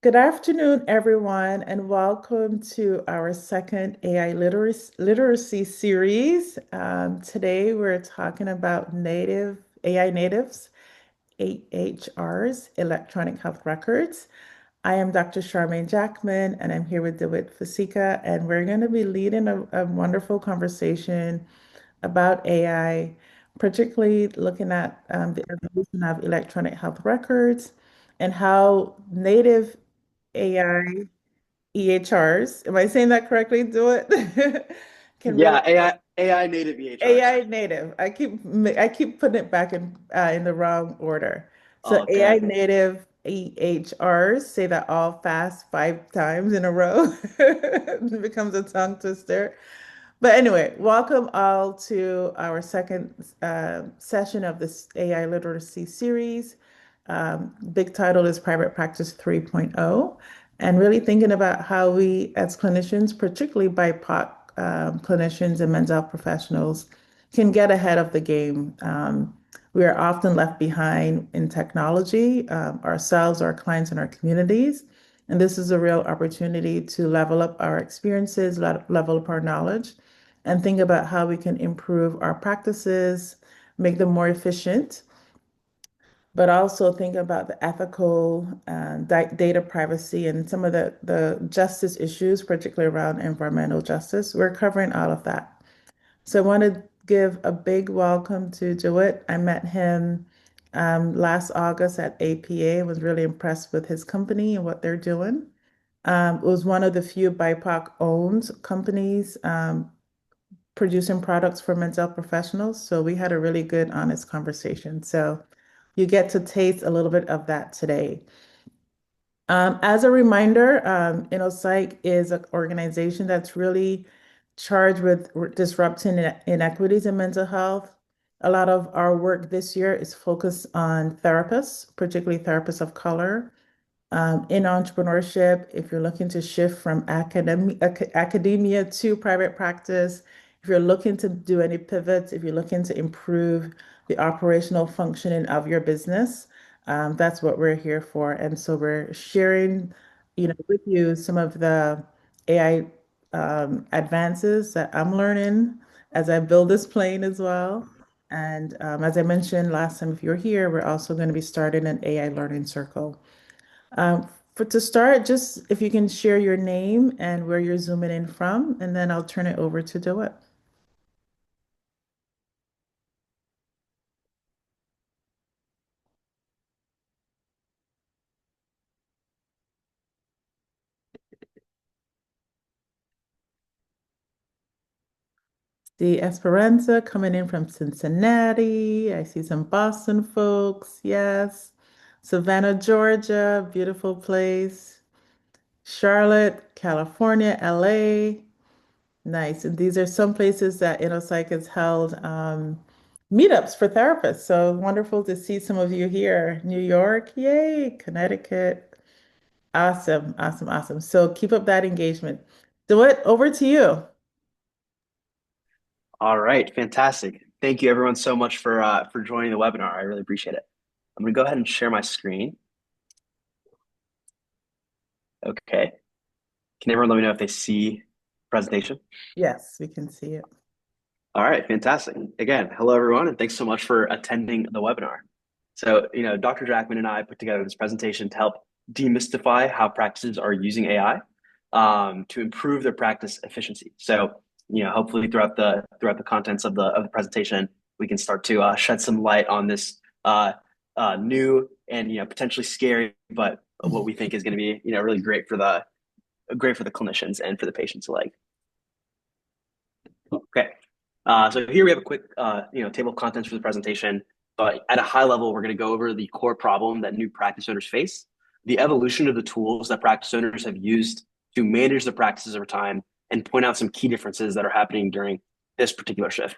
Good afternoon, everyone, and welcome to our second AI literacy series. Today, we're talking about AI natives, EHRs, electronic health records. I am Dr. Charmain Jackman, and I'm here with Dawit Fasika, and we're going to be leading a wonderful conversation about AI, particularly looking at the evolution of electronic health records and how native AI EHRs, am I saying that correctly? Do it. Can really Yeah, AI native EHRs. AI native. I keep putting it back in the wrong order. So Oh, AI good. native EHRs, say that all fast 5 times in a row. It becomes a tongue twister. But anyway, welcome all to our second session of this AI literacy series. Big title is Private Practice 3.0, and really thinking about how we, as clinicians, particularly BIPOC clinicians and mental health professionals, can get ahead of the game. We are often left behind in technology, ourselves, our clients, and our communities. And this is a real opportunity to level up our experiences, level up our knowledge, and think about how we can improve our practices, make them more efficient, but also think about the ethical data privacy and some of the justice issues, particularly around environmental justice. We're covering all of that. So I want to give a big welcome to Jawed. I met him last August at APA. Was really impressed with his company and what they're doing. It was one of the few BIPOC owned companies producing products for mental health professionals. So we had a really good, honest conversation. So you get to taste a little bit of that today. As a reminder, InnoPsych is an organization that's really charged with disrupting inequities in mental health. A lot of our work this year is focused on therapists, particularly therapists of color. In entrepreneurship, if you're looking to shift from academia to private practice, if you're looking to do any pivots, if you're looking to improve the operational functioning of your business, that's what we're here for. And so we're sharing, with you some of the AI advances that I'm learning as I build this plane as well. And as I mentioned last time, if you're here, we're also going to be starting an AI learning circle. For to start, just if you can share your name and where you're zooming in from, and then I'll turn it over to Doet. The Esperanza coming in from Cincinnati. I see some Boston folks. Yes. Savannah, Georgia, beautiful place. Charlotte, California, LA. Nice. And these are some places that InnoPsych has held meetups for therapists. So wonderful to see some of you here. New York, yay, Connecticut. Awesome, awesome, awesome. So keep up that engagement. DeWitt, over to you. All right, fantastic. Thank you everyone so much for joining the webinar. I really appreciate it. I'm gonna go ahead and share my screen. Okay. Can everyone let me know if they see the presentation? Yes, we can see it. All right, fantastic. Again, hello everyone, and thanks so much for attending the webinar. So, Dr. Jackman and I put together this presentation to help demystify how practices are using AI to improve their practice efficiency. So, hopefully throughout the contents of the presentation, we can start to shed some light on this new and potentially scary, but what we think is going to be really great for the clinicians and for the patients alike. Okay. So here we have a quick, table of contents for the presentation. But at a high level, we're going to go over the core problem that new practice owners face, the evolution of the tools that practice owners have used to manage their practices over time, and point out some key differences that are happening during this particular shift.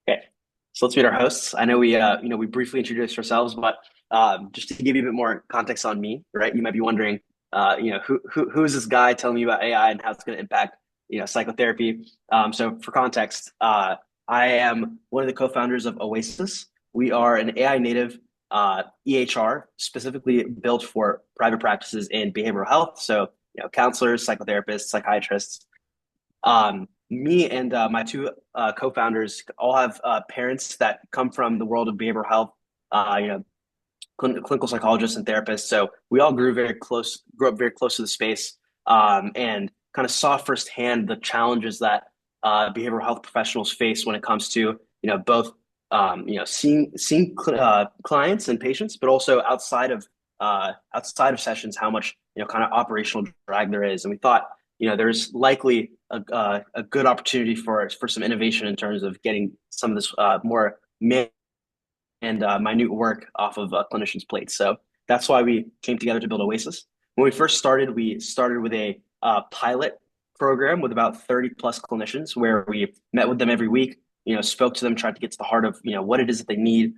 Okay. So let's meet our hosts. I know we briefly introduced ourselves, but just to give you a bit more context on me, right? You might be wondering, who is this guy telling me about AI and how it's going to impact, psychotherapy. So for context, I am one of the co-founders of Oasys. We are an AI native EHR specifically built for private practices in behavioral health. So, counselors, psychotherapists, psychiatrists. Me and my two co-founders all have parents that come from the world of behavioral health. Clinical psychologists and therapists. So we all grew up very close to the space, and kind of saw firsthand the challenges that behavioral health professionals face when it comes to both seeing clients and patients, but also outside of sessions, how much kind of operational drag there is. And we thought there's likely a good opportunity for some innovation in terms of getting some of this more and minute work off of clinicians' plates. So that's why we came together to build Oasys. When we started with a pilot program with about 30 plus clinicians where we met with them every week, spoke to them, tried to get to the heart of, what it is that they need,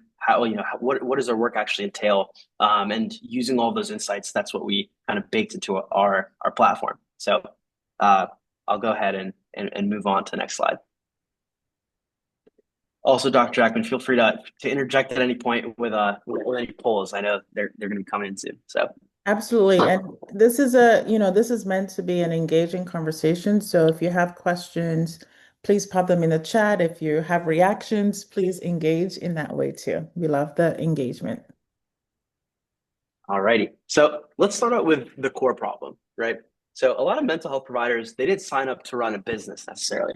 what does their work actually entail? And using all those insights, that's what we kind of baked into our platform. So I'll go ahead and move on to the next slide. Also, Dr. Jackman, feel free to interject at any point with any polls. I know they're going to be coming in soon. So Absolutely. And this is meant to be an engaging conversation. So if you have questions, please pop them in the chat. If you have reactions, please engage in that way too. We love the engagement. all righty. So let's start out with the core problem, right? So a lot of mental health providers, they didn't sign up to run a business necessarily.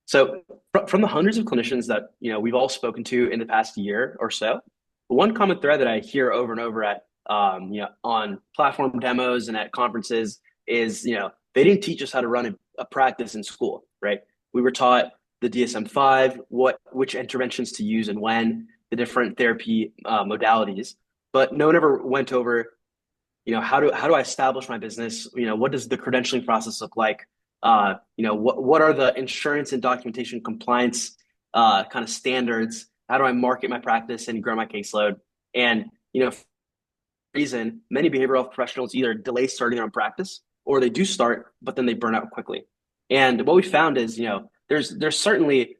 So from the hundreds of clinicians that we've all spoken to in the past year or so, one common thread that I hear over and over at on platform demos and at conferences is they didn't teach us how to run a practice in school, right? We were taught the DSM-5, which interventions to use and when, the different therapy modalities, but no one ever went over how do I establish my business? What does the credentialing process look like? What are the insurance and documentation compliance kind of standards? How do I market my practice and grow my caseload? And for reason, many behavioral health professionals either delay starting their own practice or they do start, but then they burn out quickly. And what we found is, there's certainly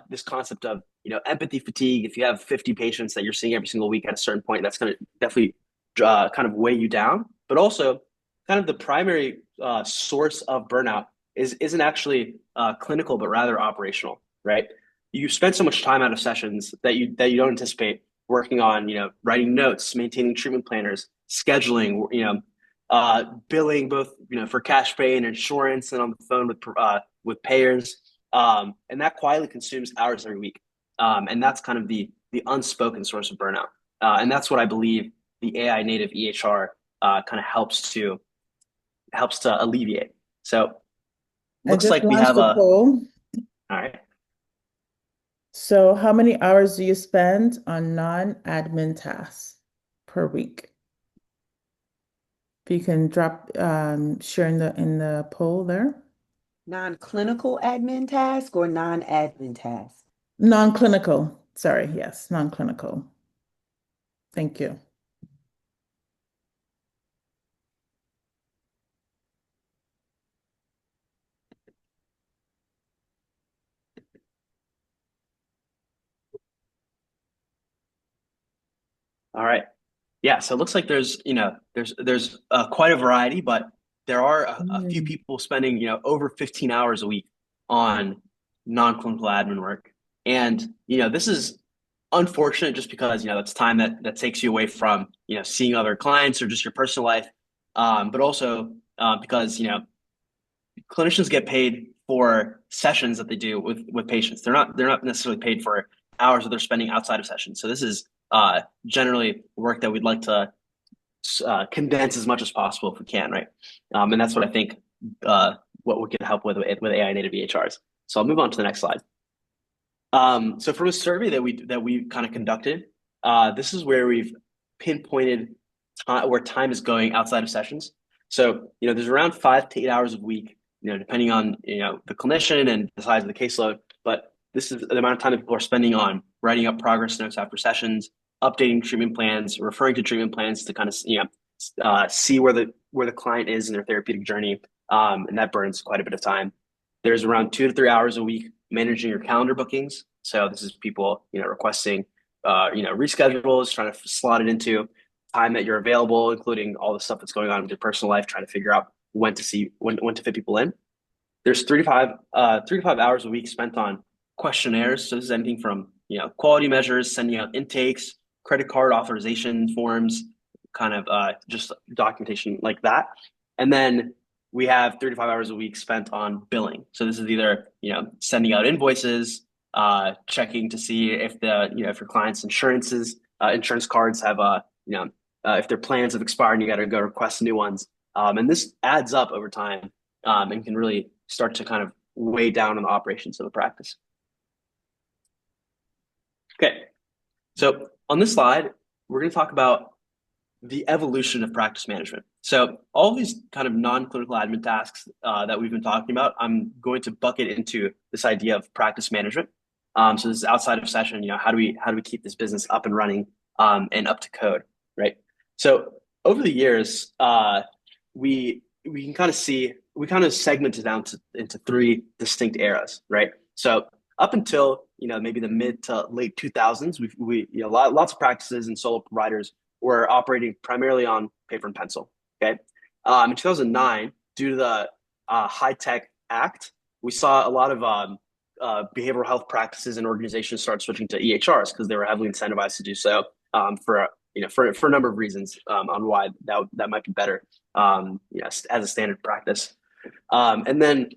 this concept of empathy fatigue. If you have 50 patients that you're seeing every single week at a certain point, that's going to definitely kind of weigh you down. But also, kind of the primary source of burnout isn't actually clinical, but rather operational, right? You spend so much time out of sessions that you don't anticipate working on, writing notes, maintaining treatment planners, scheduling, billing both, for cash pay and insurance, and on the phone with payers, and that quietly consumes hours every week, and that's kind of the unspoken source of burnout, and that's what I believe the AI native EHR kind of helps to alleviate. So I looks just like we launched have the a poll. all right. So how many hours do you spend on non-admin tasks per week? If you can drop share in the poll there. Non-clinical admin task or non-admin task? Non-clinical. Sorry, yes, non-clinical. Thank you. All right. Yeah, so it looks like there's quite a variety, but there are a few Mm. people spending over 15 hours a week on non-clinical admin work, and this is unfortunate just because that's time that takes you away from seeing other clients or just your personal life, but also because clinicians get paid for sessions that they do with patients. They're not necessarily paid for hours that they're spending outside of sessions. So this is generally work that we'd like to condense as much as possible if we can, right? And that's what I think what we can help with AI native EHRs. So I'll move on to the next slide. So from a survey that we kind of conducted, this is where we've pinpointed where time is going outside of sessions. So there's around 5 to 8 hours a week, depending on the clinician and the size of the caseload. But this is the amount of time that people are spending on writing up progress notes after sessions, updating treatment plans, referring to treatment plans to kind of see where the client is in their therapeutic journey, and that burns quite a bit of time. There's around 2 to 3 hours a week managing your calendar bookings. So this is people requesting reschedules, trying to slot it into time that you're available, including all the stuff that's going on with your personal life, trying to figure out when to fit people in. There's 3 to 5 hours a week spent on questionnaires. So this is anything from quality measures, sending out intakes, credit card authorization forms, kind of just documentation like that. And then we have 3 to 5 hours a week spent on billing. So this is either sending out invoices, checking to see if if your client's insurance cards have if their plans have expired and you got to go request new ones. And this adds up over time, and can really start to kind of weigh down on the operations of the practice. Okay, so on this slide, we're going to talk about the evolution of practice management. So all these kind of non-clinical admin tasks that we've been talking about, I'm going to bucket into this idea of practice management. So this is outside of session. How do we keep this business up and running and up to code, right? So over the years, we can kind of see we kind of segmented down into three distinct eras, right? So up until maybe the mid to late 2000s, lots of practices and solo providers were operating primarily on paper and pencil. Okay, in 2009, due to the High Tech Act, we saw a lot of behavioral health practices and organizations start switching to EHRs because they were heavily incentivized to do so for a number of reasons on why that might be better as a standard practice. And then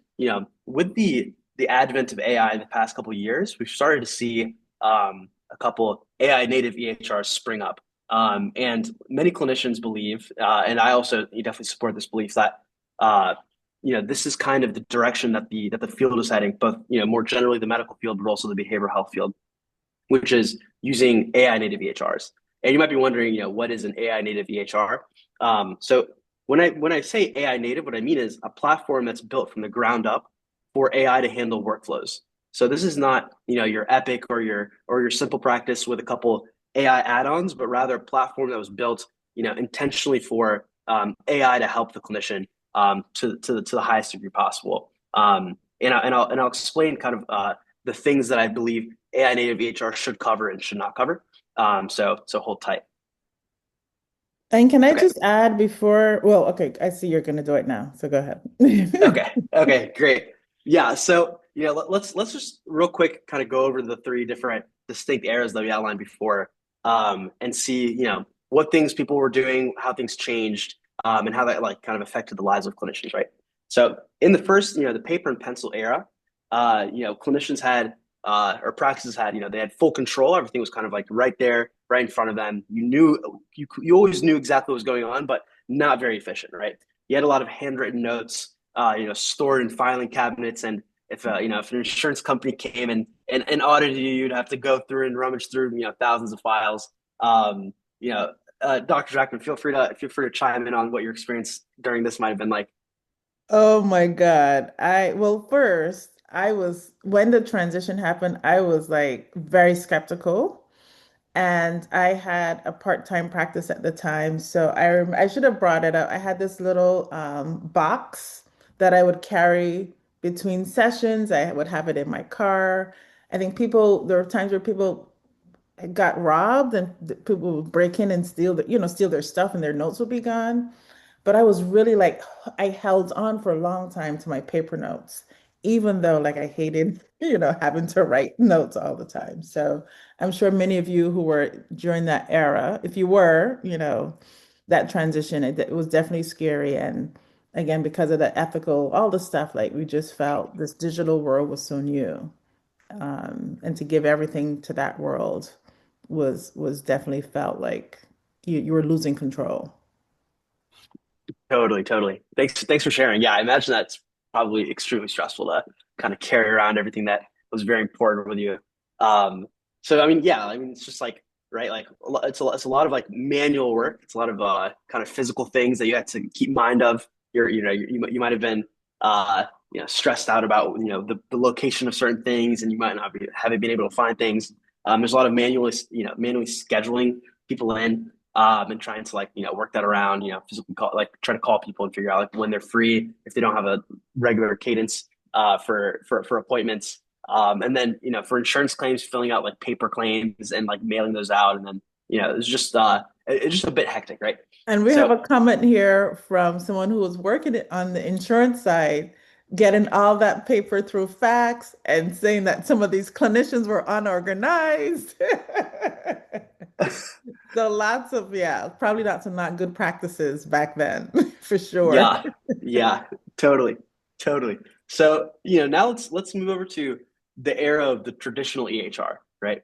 with the advent of AI in the past couple of years, we've started to see a couple AI native EHRs spring up. And many clinicians believe, and I also definitely support this belief that this is kind of the direction that the field is heading, both more generally the medical field, but also the behavioral health field, which is using AI native EHRs. And you might be wondering, what is an AI native EHR? So when I say AI native, what I mean is a platform that's built from the ground up for AI to handle workflows. So this is not your Epic or your Simple Practice with a couple AI add-ons, but rather a platform that was built intentionally for AI to help the clinician to the highest degree possible. And I'll explain kind of the things that I believe AI native EHR should cover and should not cover. So hold tight. And can I Okay. just add before, well, okay, I see you're going to do it now, so go ahead. Okay, great. Yeah, so let's just real quick kind of go over the three different distinct eras that we outlined before, and see what things people were doing, how things changed, and how that kind of affected the lives of clinicians, right? So in the first, the paper and pencil era, clinicians had or practices had, they had full control. Everything was kind of right there, right in front of them. You always knew exactly what was going on, but not very efficient, right? You had a lot of handwritten notes, stored in filing cabinets, and if if an insurance company came and audited you, you'd have to go through and rummage through thousands of files. Dr. Jackman, feel free to chime in on what your experience during this might have been like. Oh my God. Well, first, when the transition happened, I was like very skeptical. And I had a part-time practice at the time. So I should have brought it up. I had this little box that I would carry between sessions. I would have it in my car. I think there were times where people got robbed and people would break in and steal their stuff and their notes would be gone. But I was really like, I held on for a long time to my paper notes, even though like I hated, having to write notes all the time. So I'm sure many of you who were during that era, if you were, that transition, it was definitely scary. And again, because of the ethical, all the stuff, like we just felt this digital world was so new. And to give everything to that world was definitely felt like you were losing control. Totally. Thanks for sharing. Yeah, I imagine that's probably extremely stressful to kind of carry around everything that was very important with you. So I mean, yeah, I mean, it's just right, it's a lot of manual work. It's a lot of kind of physical things that you have to keep mind of. You might have been stressed out about the location of certain things, and you might not haven't been able to find things. There's a lot of manually scheduling people in, and trying to work that around, physically call, try to call people and figure out when they're free, if they don't have a regular cadence for appointments. And then, for insurance claims, filling out like paper claims and like mailing those out. And then, it's just a bit hectic, right? And we have So a comment here from someone who was working on the insurance side, getting all that paper through fax and saying that some of these clinicians were unorganized. So lots of, yeah, probably lots of not good practices back then, for sure. yeah, yeah, totally, totally. So, now let's move over to the era of the traditional EHR, right?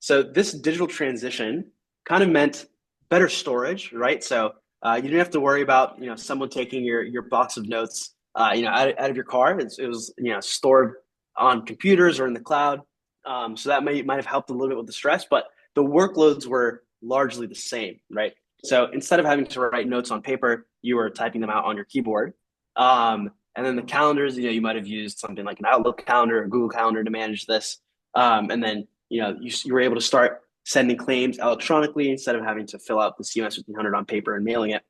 So this digital transition kind of meant better storage, right? So you didn't have to worry about someone taking your box of notes out of your car. It was stored on computers or in the cloud. So that might have helped a little bit with the stress, but the workloads were largely the same, right? So instead of having to write notes on paper, you were typing them out on your keyboard. And then the calendars, you might have used something like an Outlook calendar or Google Calendar to manage this. And then you were able to start sending claims electronically instead of having to fill out the CMS 1500 on paper and mailing it.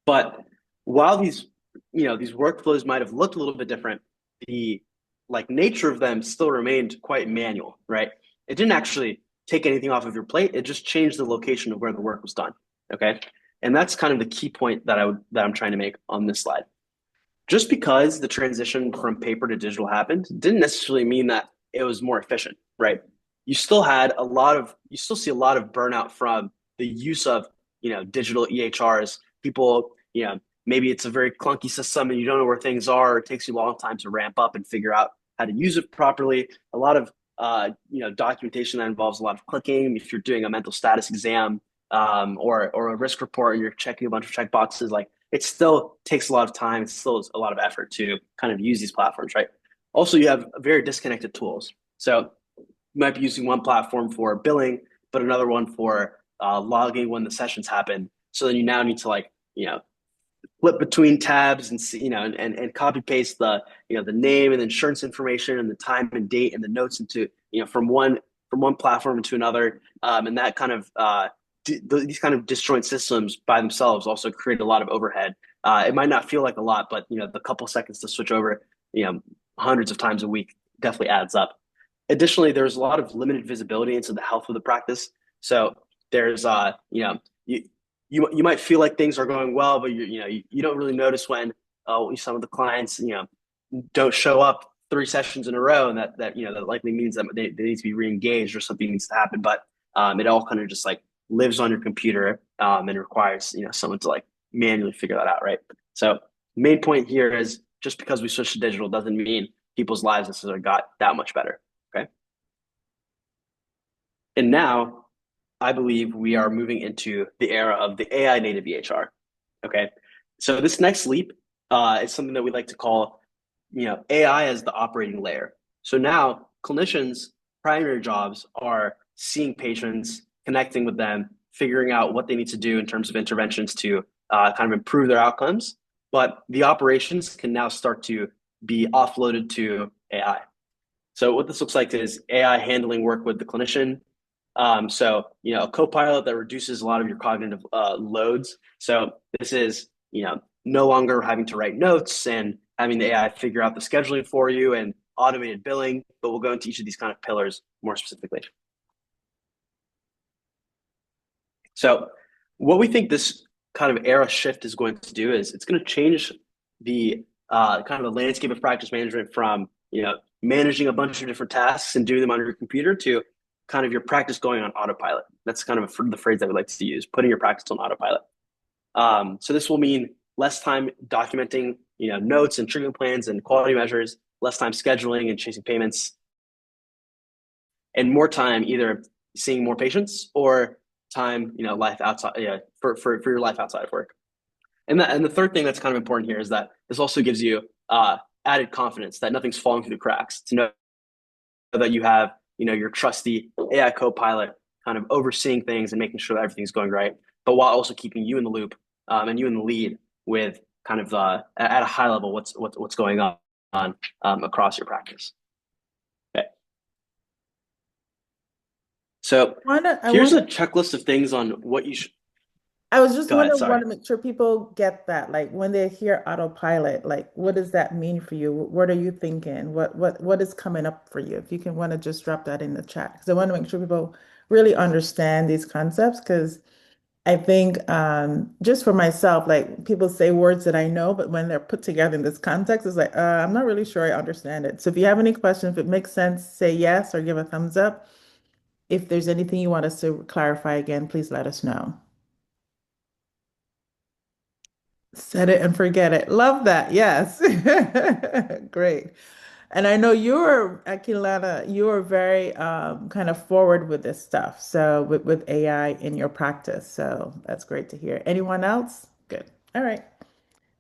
But while these workflows might have looked a little bit different, the nature of them still remained quite manual, right? It didn't actually take anything off of your plate. It just changed the location of where the work was done. Okay. And that's kind of the key point that I'm trying to make on this slide. Just because the transition from paper to digital happened didn't necessarily mean that it was more efficient, right? You still see a lot of burnout from the use of, digital EHRs. People, maybe it's a very clunky system and you don't know where things are. Or it takes you a long time to ramp up and figure out how to use it properly. A lot of, documentation that involves a lot of clicking. If you're doing a mental status exam, or a risk report and you're checking a bunch of check boxes, like it still takes a lot of time. It's still a lot of effort to kind of use these platforms, right? Also, you have very disconnected tools. So you might be using one platform for billing, but another one for logging when the sessions happen. So then you now need to flip between tabs and see, and copy paste the name and the insurance information and the time and date and the notes into, from one platform into another. And that kind of these kind of disjoint systems by themselves also create a lot of overhead. It might not feel like a lot, but the couple seconds to switch over, hundreds of times a week definitely adds up. Additionally, there's a lot of limited visibility into the health of the practice. So there's you might feel like things are going well, but you don't really notice when some of the clients don't show up 3 sessions in a row, and that likely means that they need to be re-engaged or something needs to happen. But it all kind of just lives on your computer and requires someone to manually figure that out, right? So main point here is just because we switched to digital doesn't mean people's lives necessarily got that much better. Okay. And now I believe we are moving into the era of the AI native EHR. Okay. So this next leap is something that we like to call, AI as the operating layer. So now clinicians' primary jobs are seeing patients, connecting with them, figuring out what they need to do in terms of interventions to kind of improve their outcomes. But the operations can now start to be offloaded to AI. So what this looks like is AI handling work with the clinician. So, a co-pilot that reduces a lot of your cognitive loads. So this is, no longer having to write notes and having the AI figure out the scheduling for you and automated billing, but we'll go into each of these kind of pillars more specifically. So what we think this kind of era shift is going to do is it's going to change the kind of the landscape of practice management from, managing a bunch of different tasks and doing them on your computer to kind of your practice going on autopilot. That's kind of the phrase I would like to use, putting your practice on autopilot. So this will mean less time documenting, notes and treatment plans and quality measures, less time scheduling and chasing payments, and more time either seeing more patients or time, life outside, for your life outside of work. And the third thing that's kind of important here is that this also gives you added confidence that nothing's falling through the cracks, to know that you have, your trusty AI co-pilot kind of overseeing things and making sure that everything's going right, but while also keeping you in the loop and you in the lead with kind of at a high level what's going on across your practice. Okay. So I here's a want checklist of things on what you should. I was just Go ahead. wondering, Sorry. want to make sure people get that. Like when they hear autopilot, like what does that mean for you? What are you thinking? What is coming up for you? If you can want to just drop that in the chat, because I want to make sure people really understand these concepts. Because I think just for myself, like people say words that I know, but when they're put together in this context, it's like I'm not really sure I understand it. So if you have any questions, if it makes sense, say yes or give a thumbs up. If there's anything you want us to clarify again, please let us know. Set it and forget it. Love that. Yes. Great. And I know you're, Akilana, you're very kind of forward with this stuff. So with AI in your practice. So that's great to hear. Anyone else? Good. All right.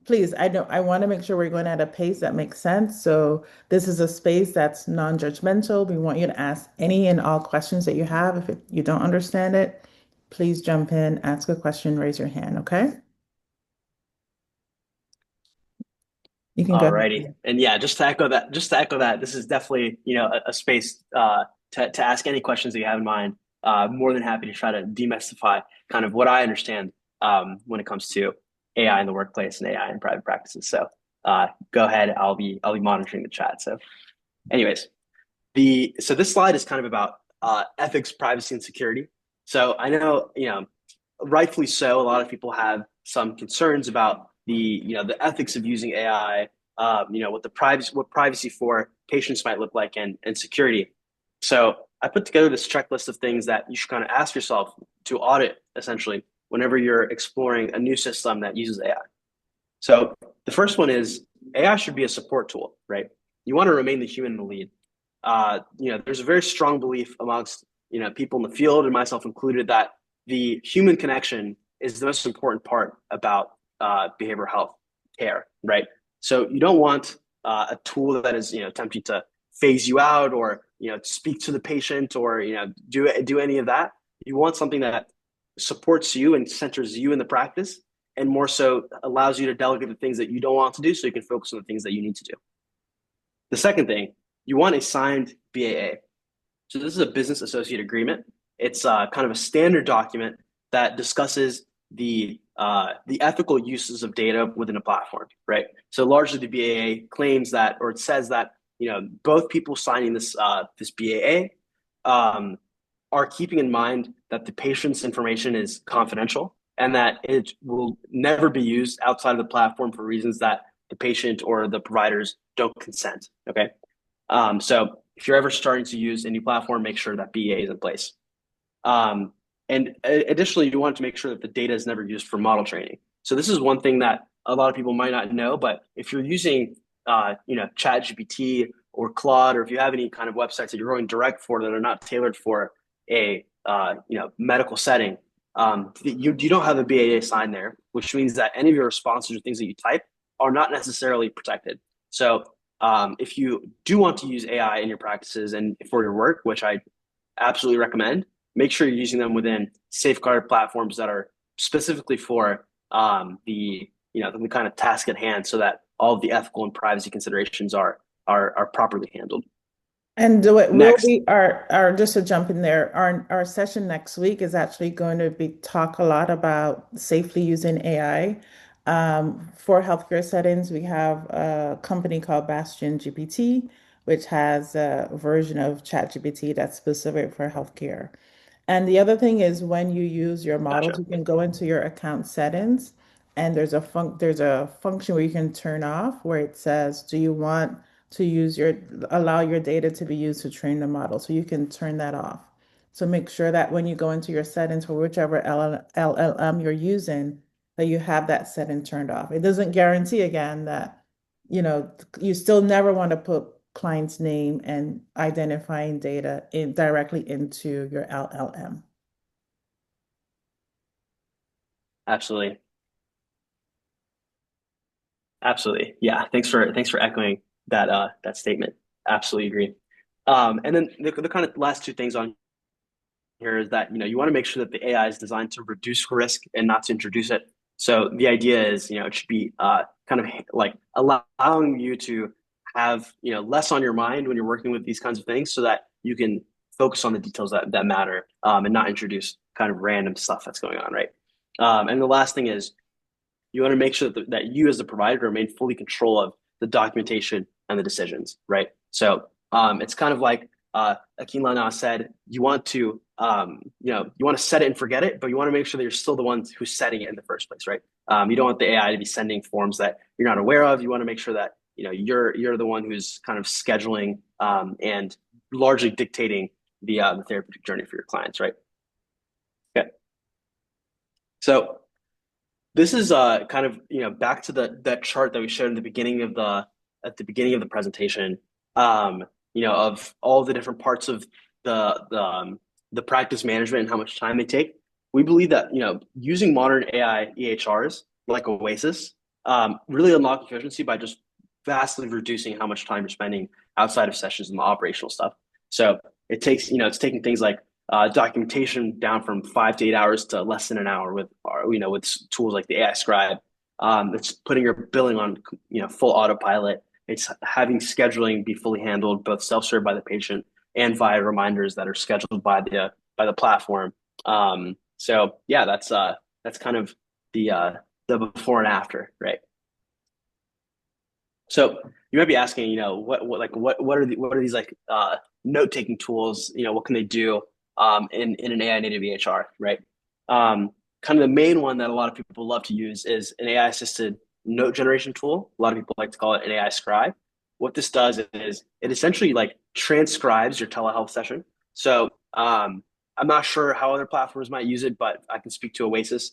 Please, I know I want to make sure we're going at a pace that makes sense. So this is a space that's non-judgmental. We want you to ask any and all questions that you have. You don't understand it, please jump in, ask a question, raise your hand, okay? You can go Alrighty. ahead. And yeah, just to echo that, this is definitely, a space to ask any questions that you have in mind. More than happy to try to demystify kind of what I understand when it comes to AI in the workplace and AI in private practices. So go ahead. I'll be monitoring the chat. So anyways, so this slide is kind of about ethics, privacy, and security. So I know, rightfully so, a lot of people have some concerns about the ethics of using AI, what privacy for patients might look like and security. So I put together this checklist of things that you should kind of ask yourself to audit essentially whenever you're exploring a new system that uses AI. So the first one is AI should be a support tool, right? You want to remain the human in the lead. There's a very strong belief amongst people in the field and myself included that the human connection is the most important part about behavioral health care, right? So you don't want a tool that is attempting to phase you out or speak to the patient or do any of that. You want something that supports you and centers you in the practice, and more so allows you to delegate the things that you don't want to do, so you can focus on the things that you need to do. The second thing, you want a signed BAA. So this is a business associate agreement. It's kind of a standard document that discusses the ethical uses of data within a platform, right? So largely the BAA claims that, or it says that, both people signing this BAA are keeping in mind that the patient's information is confidential and that it will never be used outside of the platform for reasons that the patient or the providers don't consent. Okay. So if you're ever starting to use a new platform, make sure that BA is in place. And additionally, you want to make sure that the data is never used for model training. So this is one thing that a lot of people might not know, but if you're using, ChatGPT or Claude, or if you have any kind of websites that you're going direct for that are not tailored for a, medical setting, you don't have a BAA sign there, which means that any of your responses or things that you type are not necessarily protected. So if you do want to use AI in your practices and for your work, which I absolutely recommend, make sure you're using them within safeguarded platforms that are specifically for the kind of task at hand, so that all of the ethical and privacy considerations are properly handled. And do it will Next, be our just to jump in there, our session next week is actually going to be talk a lot about safely using AI. For healthcare settings, we have a company called Bastion GPT, which has a version of ChatGPT that's specific for healthcare. And the other thing is when you use your models, gotcha. you can go into your account settings and there's a function where you can turn off where it says, do you want to allow your data to be used to train the model? So you can turn that off. So make sure that when you go into your settings for whichever LLM you're using, that you have that setting turned off. It doesn't guarantee again that, you still never want to put client's name and identifying data directly into your LLM. Absolutely. Absolutely. Yeah. Thanks for echoing that statement. Absolutely agree. And then the kind of last two things on here is that you want to make sure that the AI is designed to reduce risk and not to introduce it. So the idea is it should be kind of like allowing you to have less on your mind when you're working with these kinds of things, so that you can focus on the details that matter, and not introduce kind of random stuff that's going on, right? And the last thing is you want to make sure that you as the provider remain fully control of the documentation and the decisions, right? So it's kind of like Akin Lana said, you want to you want to set it and forget it, but you want to make sure that you're still the one who's setting it in the first place, right? You don't want the AI to be sending forms that you're not aware of. You want to make sure that you're the one who's kind of scheduling and largely dictating the therapeutic journey for your clients, right? Okay. So this is kind of back to that chart that we showed in the beginning of the presentation. Of all the different parts of the practice management and how much time they take. We believe that using modern AI EHRs like Oasys really unlock efficiency by just vastly reducing how much time you're spending outside of sessions and the operational stuff. So it's taking things like documentation down from 5 to 8 hours to less than an hour with tools like the AI Scribe. It's putting your billing on full autopilot. It's having scheduling be fully handled, both self-served by the patient and via reminders that are scheduled by the platform. So yeah, that's kind of the before and after, right? So you might be asking, what are these like note-taking tools? What can they do in an AI native EHR, right? Kind of the main one that a lot of people love to use is an AI assisted note generation tool. A lot of people like to call it an AI scribe. What this does is it essentially like transcribes your telehealth session. So I'm not sure how other platforms might use it, but I can speak to Oasys.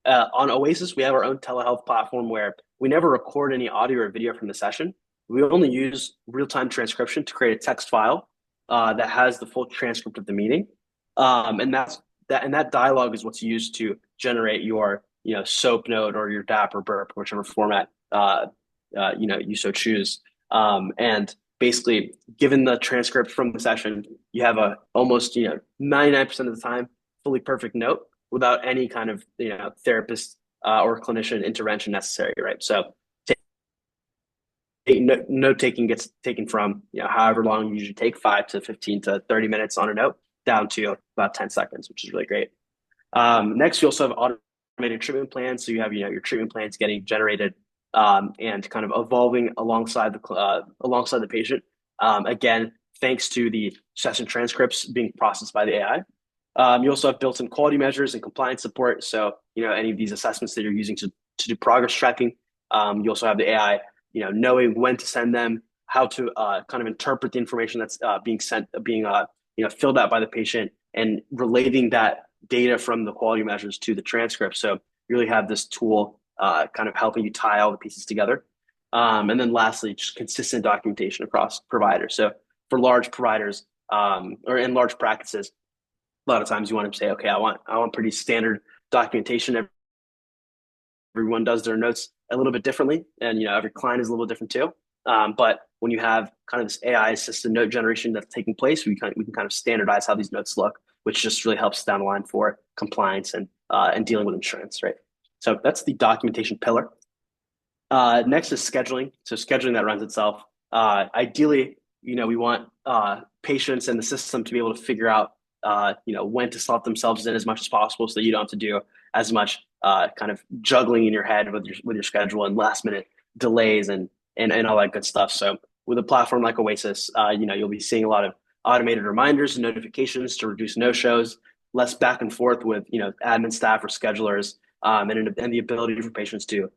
On Oasys, we have our own telehealth platform where we never record any audio or video from the session. We only use real-time transcription to create a text file that has the full transcript of the meeting, and that dialogue is what's used to generate your SOAP note or your DAP or burp, whichever format you so choose. And basically, given the transcript from the session, you have a almost 99% of the time fully perfect note without any kind of therapist or clinician intervention necessary, right? So note taking gets taken from however long you usually take, 5 to 15 to 30 minutes on a note, down to about 10 seconds, which is really great. Next, you also have automated treatment plans. So you have your treatment plans getting generated and kind of evolving alongside the patient. Again, thanks to the session transcripts being processed by the AI. You also have built-in quality measures and compliance support. So any of these assessments that you're using to do progress tracking. You also have the AI knowing when to send them, how to kind of interpret the information that's being filled out by the patient, and relating that data from the quality measures to the transcript. So you really have this tool kind of helping you tie all the pieces together. And then lastly, just consistent documentation across providers. So for large providers or in large practices, a lot of times you want to say, okay, I want pretty standard documentation. Everyone does their notes a little bit differently, and every client is a little different too. But when you have kind of this AI assisted note generation that's taking place, we can kind of standardize how these notes look, which just really helps down the line for compliance and dealing with insurance, right? So that's the documentation pillar. Next is scheduling. So scheduling that runs itself. Ideally, we want patients and the system to be able to figure out when to slot themselves in as much as possible, so that you don't have to do as much kind of juggling in your head with your schedule and last minute delays and all that good stuff. So with a platform like Oasys, you'll be seeing a lot of automated reminders and notifications to reduce no-shows, less back and forth with admin staff or schedulers, and the ability for patients to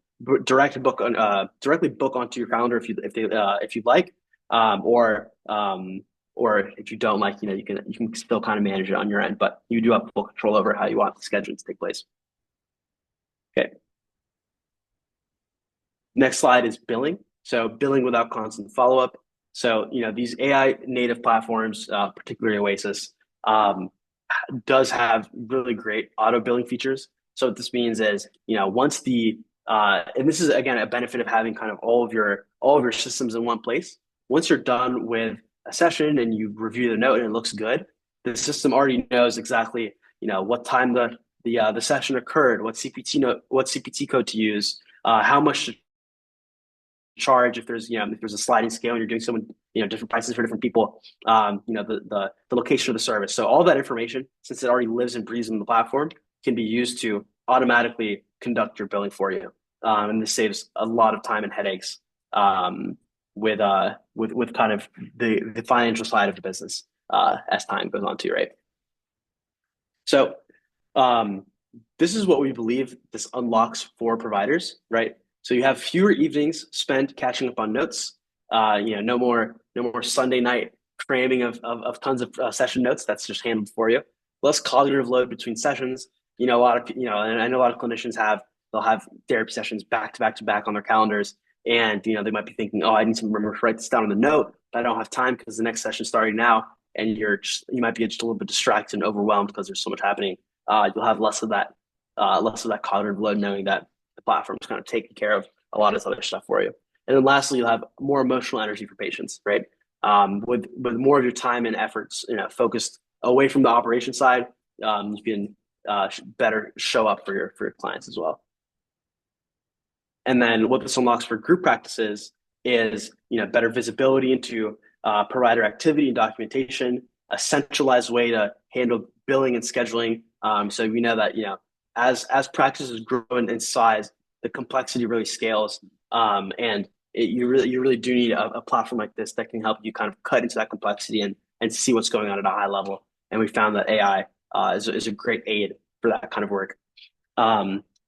directly book onto your calendar if you'd like, or if you don't like, you can still kind of manage it on your end, but you do have full control over how you want the scheduling to take place. Okay. Next slide is billing. So billing without constant follow-up. So these AI native platforms, particularly Oasys, does have really great auto billing features. So what this means is, once and this is again a benefit of having kind of all of your systems in one place. Once you're done with a session and you review the note and it looks good, the system already knows exactly what time the session occurred, what CPT code to use, how much to charge if there's a sliding scale and you're doing so different prices for different people, the location of the service. So all that information, since it already lives and breathes in the platform, can be used to automatically conduct your billing for you. And this saves a lot of time and headaches with kind of the financial side of the business as time goes on too, right? So um, this is what we believe this unlocks for providers, right? So you have fewer evenings spent catching up on notes. No more Sunday night cramming of tons of session notes. That's just handled for you. Less cognitive load between sessions. And I know a lot of clinicians they'll have therapy sessions back to back to back on their calendars, and they might be thinking, oh, I need to remember to write this down on the note, but I don't have time because the next session's starting now, and you might be just a little bit distracted and overwhelmed because there's so much happening. You'll have less of that cognitive load, knowing that the platform is kind of taking care of a lot of this other stuff for you. And then lastly, you'll have more emotional energy for patients, right? With more of your time and efforts, focused away from the operation side, you can better show up for your clients as well. And then what this unlocks for group practices is better visibility into provider activity and documentation, a centralized way to handle billing and scheduling. So we know that as practices grow in size, the complexity really scales, and you really do need a platform like this that can help you kind of cut into that complexity and see what's going on at a high level. And we found that AI is a great aid for that kind of work.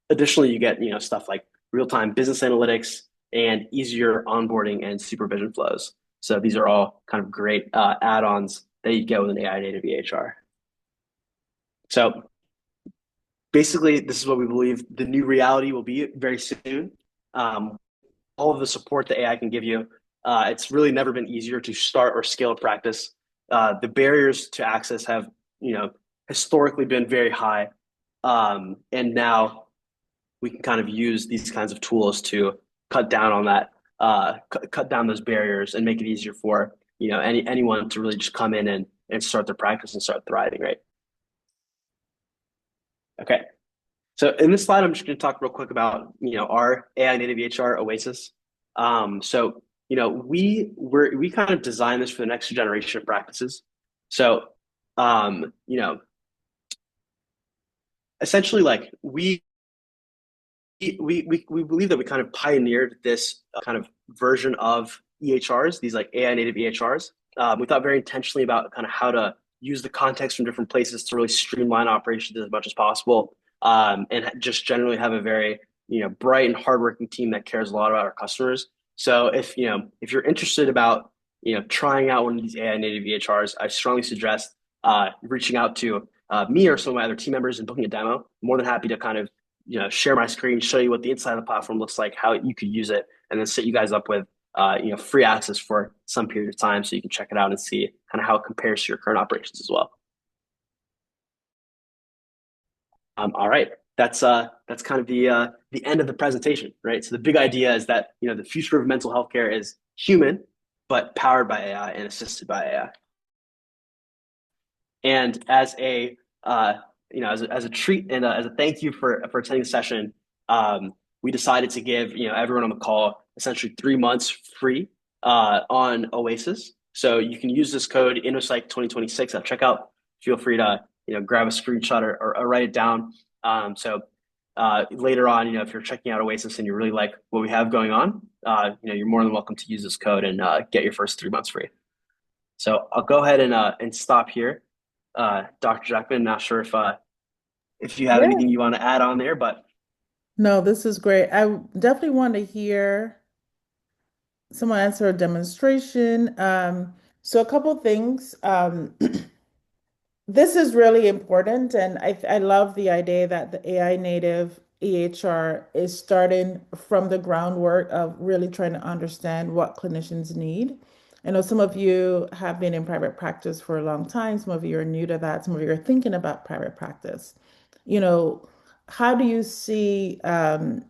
Additionally, you get stuff like real-time business analytics and easier onboarding and supervision flows. So these are all kind of great add-ons that you get with an AI native EHR. So basically, this is what we believe the new reality will be very soon. All of the support that AI can give you, it's really never been easier to start or scale a practice. The barriers to access have, historically been very high, and now we can kind of use these kinds of tools to cut down on that, cut down those barriers and make it easier for anyone to really just come in and start their practice and start thriving, right? Okay. So in this slide, I'm just going to talk real quick about our AI native EHR Oasys. We kind of designed this for the next generation of practices. So essentially, like we believe that we kind of pioneered this kind of version of EHRs, these like AI native EHRs. We thought very intentionally about kind of how to use the context from different places to really streamline operations as much as possible, and just generally have a very bright and hardworking team that cares a lot about our customers. So if you're interested about trying out one of these AI native EHRs, I strongly suggest reaching out to me or some of my other team members and booking a demo. I'm more than happy to kind of share my screen, show you what the inside of the platform looks like, how you could use it, and then set you guys up with free access for some period of time so you can check it out and see kind of how it compares to your current operations as well. All right, that's kind of the end of the presentation, right? So the big idea is that the future of mental health care is human, but powered by AI and assisted by AI. And as a as a treat and as a thank you for attending the session, we decided to give everyone on the call essentially 3 months free on Oasys. So you can use this code InnoPsych 2026 at checkout. Feel free to grab a screenshot or write it down. So later on, if you're checking out Oasys and you really like what we have going on, you're more than welcome to use this code and get your first 3 months free. So I'll go ahead and stop here. Dr. Jackman, not sure if you have Yeah. anything you want to add on there, but No, this is great. I definitely want to hear someone answer a demonstration. So a couple things. This is really important, and I love the idea that the AI native EHR is starting from the groundwork of really trying to understand what clinicians need. I know some of you have been in private practice for a long time. Some of you are new to that. Some of you are thinking about private practice. You know, how do you see, and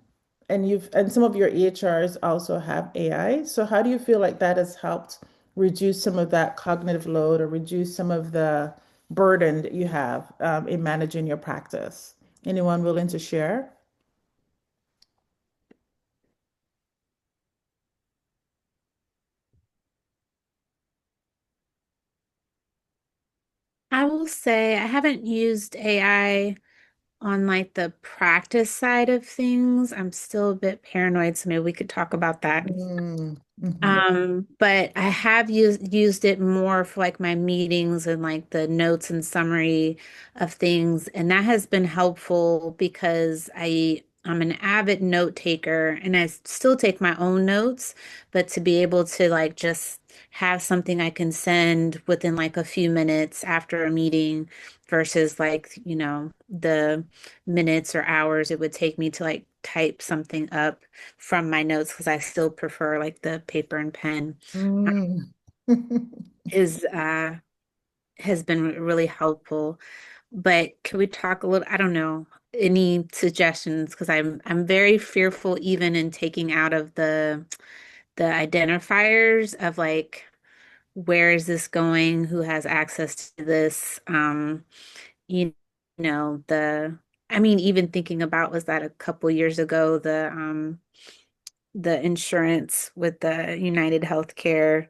some of your EHRs also have AI. So how do you feel like that has helped reduce some of that cognitive load or reduce some of the burden that you have in managing your practice? Anyone willing to share? I will say I haven't used AI on like the practice side of things, I'm still a bit paranoid, so maybe we could talk about that. Mm, mhm. But I have used it more for like my meetings and like the notes and summary of things, and that has been helpful because I'm an avid note taker and I still take my own notes, but to be able to like just have something I can send within like a few minutes after a meeting versus like, the minutes or hours it would take me to like type something up from my notes because I still prefer like the paper and pen Mm. is has been really helpful. But can we talk a little, I don't know, any suggestions? Because I'm very fearful even in taking out of the identifiers of like where is this going? Who has access to this? You the I mean, even thinking about was that a couple years ago, the insurance with the United Healthcare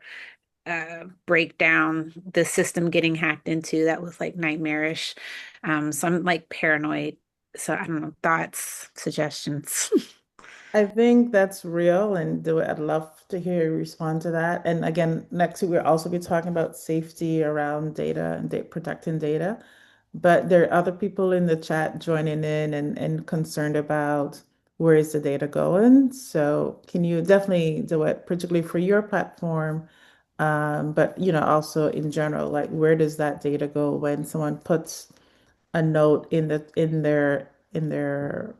breakdown, the system getting hacked into, that was like nightmarish. So I'm like paranoid. So I don't know, thoughts, suggestions. I think that's real, and do I'd love to hear you respond to that. And again, next week we'll also be talking about safety around data and protecting data. But there are other people in the chat joining in and concerned about where is the data going. So can you definitely do it, particularly for your platform, but also in general, like where does that data go when someone puts a note in their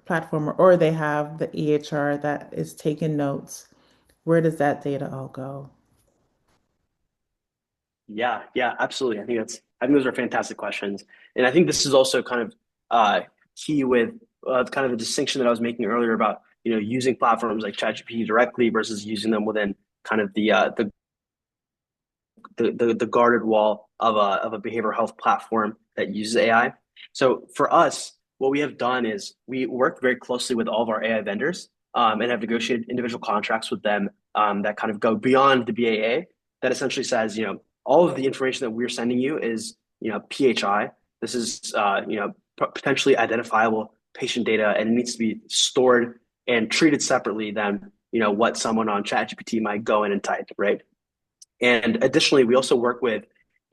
platform, or they have the EHR that is taking notes. Where does that data all go? Yeah, yeah, absolutely. I think those are fantastic questions. And I think this is also kind of key with kind of the distinction that I was making earlier about, using platforms like ChatGPT directly versus using them within kind of the guarded wall of a behavioral health platform that uses AI. So for us, what we have done is we work very closely with all of our AI vendors, and have negotiated individual contracts with them, that kind of go beyond the BAA. That essentially says, all of the information that we're sending you is, PHI. This is, potentially identifiable patient data, and it needs to be stored and treated separately than, what someone on ChatGPT might go in and type, right? And additionally, we also work with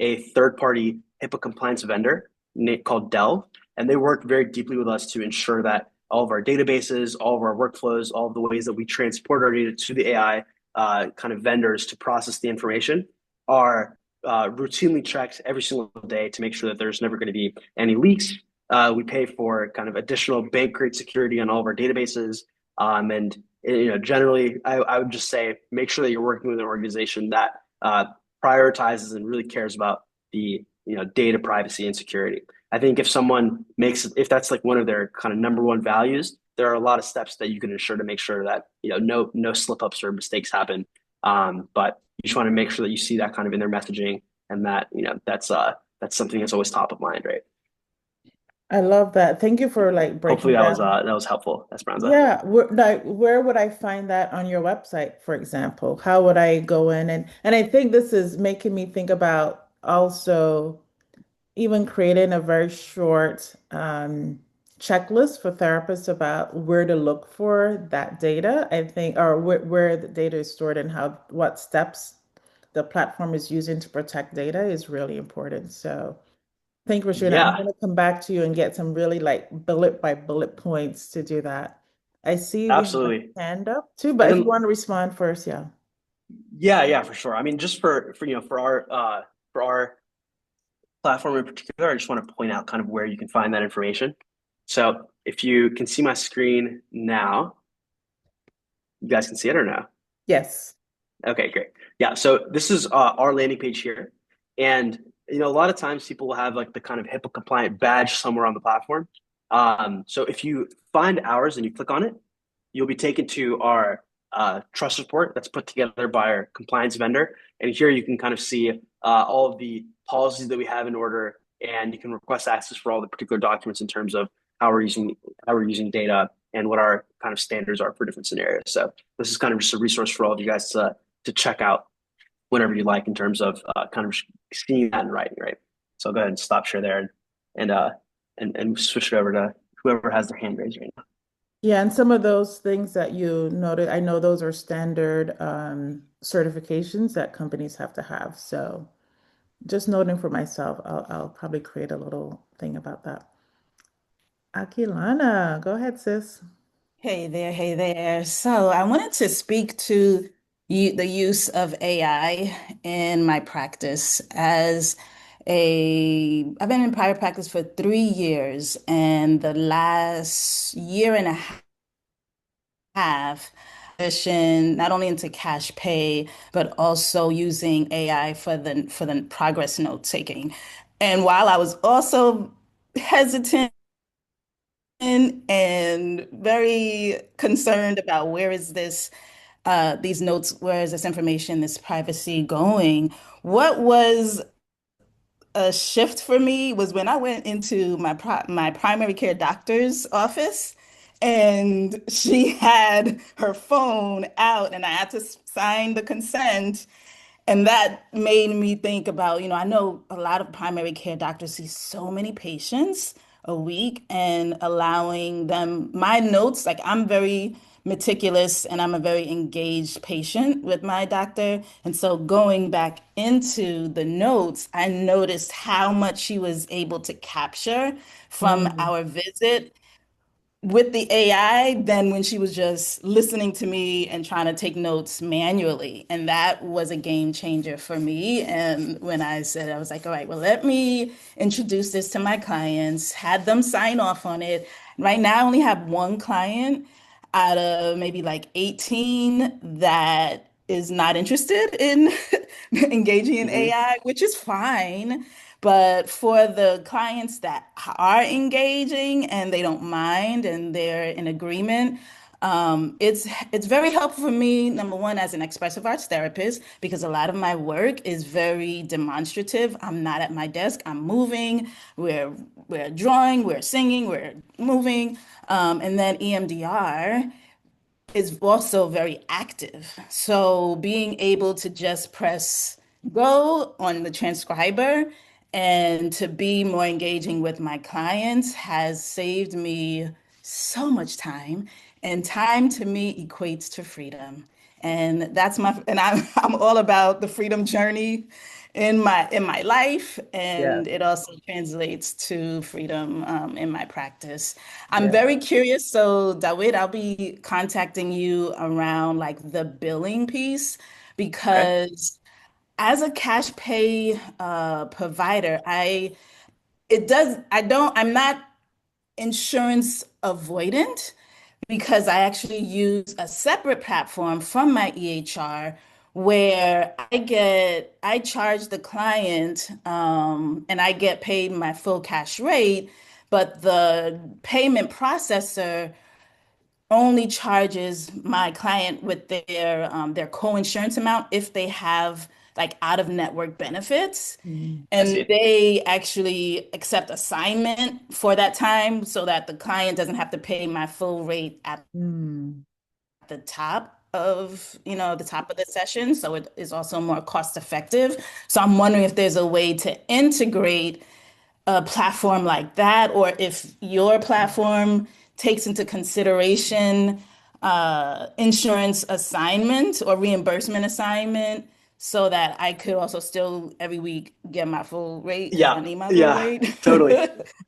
a third-party HIPAA compliance vendor called Dell, and they work very deeply with us to ensure that all of our databases, all of our workflows, all of the ways that we transport our data to the AI kind of vendors to process the information are routinely checked every single day to make sure that there's never going to be any leaks. We pay for kind of additional bank grade security on all of our databases, and generally, I would just say make sure that you're working with an organization that uh, prioritizes and really cares about the data privacy and security. I think if that's like one of their kind of number one values, there are a lot of steps that you can ensure to make sure that no slip ups or mistakes happen. But you just want to make sure that you see that kind of in their messaging, and that that's something that's always top of mind, right? I love that. Thank you for like Hopefully breaking down. that was helpful, Esperanza. Yeah, where would I find that on your website, for example? How would I go in and I think this is making me think about also even creating a very short checklist for therapists about where to look for that data, I think, or where the data is stored and what steps the platform is using to protect data is really important. So thank you, Rashina. I'm Yeah, going to come back to you and get some really like bullet by bullet points to do that. I see we have absolutely. a hand up too, but And if you then want to respond first, yeah. yeah, yeah, for sure. I mean, just for our platform in particular, I just want to point out kind of where you can find that information. So if you can see my screen now, you guys can see it or no? Yes. Okay, great. Yeah, so this is our landing page here, and a lot of times people will have like the kind of HIPAA compliant badge somewhere on the platform. So if you find ours and you click on it, you'll be taken to our trust report that's put together by our compliance vendor. And here you can kind of see all of the policies that we have in order, and you can request access for all the particular documents in terms of how we're using data and what our kind of standards are for different scenarios. So this is kind of just a resource for all of you guys to check out whenever you like in terms of kind of seeing that in writing, right? So I'll go ahead and stop share there and switch it over to whoever has their hand raised right now. Yeah, and some of those things that you noted, I know those are standard certifications that companies have to have. So just noting for myself, I'll probably create a little thing about that. Akilana, go ahead, sis. Hey there, hey there. So I wanted to speak to the use of AI in my practice I've been in private practice for 3 years, and the last year and a half, transition not only into cash pay, but also using AI for the progress note taking. And while I was also hesitant and very concerned about where is this these notes, where is this information, this privacy going? What was a shift for me was when I went into my primary care doctor's office, and she had her phone out and I had to sign the consent. And that made me think about, I know a lot of primary care doctors see so many patients a week, and allowing them my notes, like I'm very meticulous and I'm a very engaged patient with my doctor. And so going back into the notes, I noticed how much she was able to capture from Mm, our visit with the AI than when she was just listening to me and trying to take notes manually. And that was a game changer for me. And when I said, I was like, all right, well, let me introduce this to my clients, had them sign off on it. Right now, I only have one client out of maybe like 18 that is not interested in engaging in Hmm. AI, which is fine. But for the clients that are engaging and they don't mind and they're in agreement, it's very helpful for me, number one, as an expressive arts therapist, because a lot of my work is very demonstrative. I'm not at my desk, I'm moving, we're drawing, we're singing, we're moving. And then EMDR is also very active. So being able to just press go on the transcriber and to be more engaging with my clients has saved me so much time. And time to me equates to freedom. And I'm all about the freedom journey in my life, yeah, and it also translates to freedom in my practice. I'm yeah. very curious. So, Dawit, I'll be contacting you around like the billing piece, Okay. because as a cash pay provider, I'm not insurance avoidant, because I actually use a separate platform from my EHR where I charge the client, and I get paid my full cash rate, but the payment processor only charges my client with their co-insurance amount if they have like out-of-network benefits. Mm, I And see. they actually accept assignment for that time so that the client doesn't have to pay my full rate at mm, the top of, the top of the session. So it is also more cost effective. So I'm wondering if there's a way to integrate a platform like that, or if your platform takes into consideration insurance assignment or reimbursement assignment, so that I could also still every week get my full rate because Yeah, I need my full yeah, rate. totally,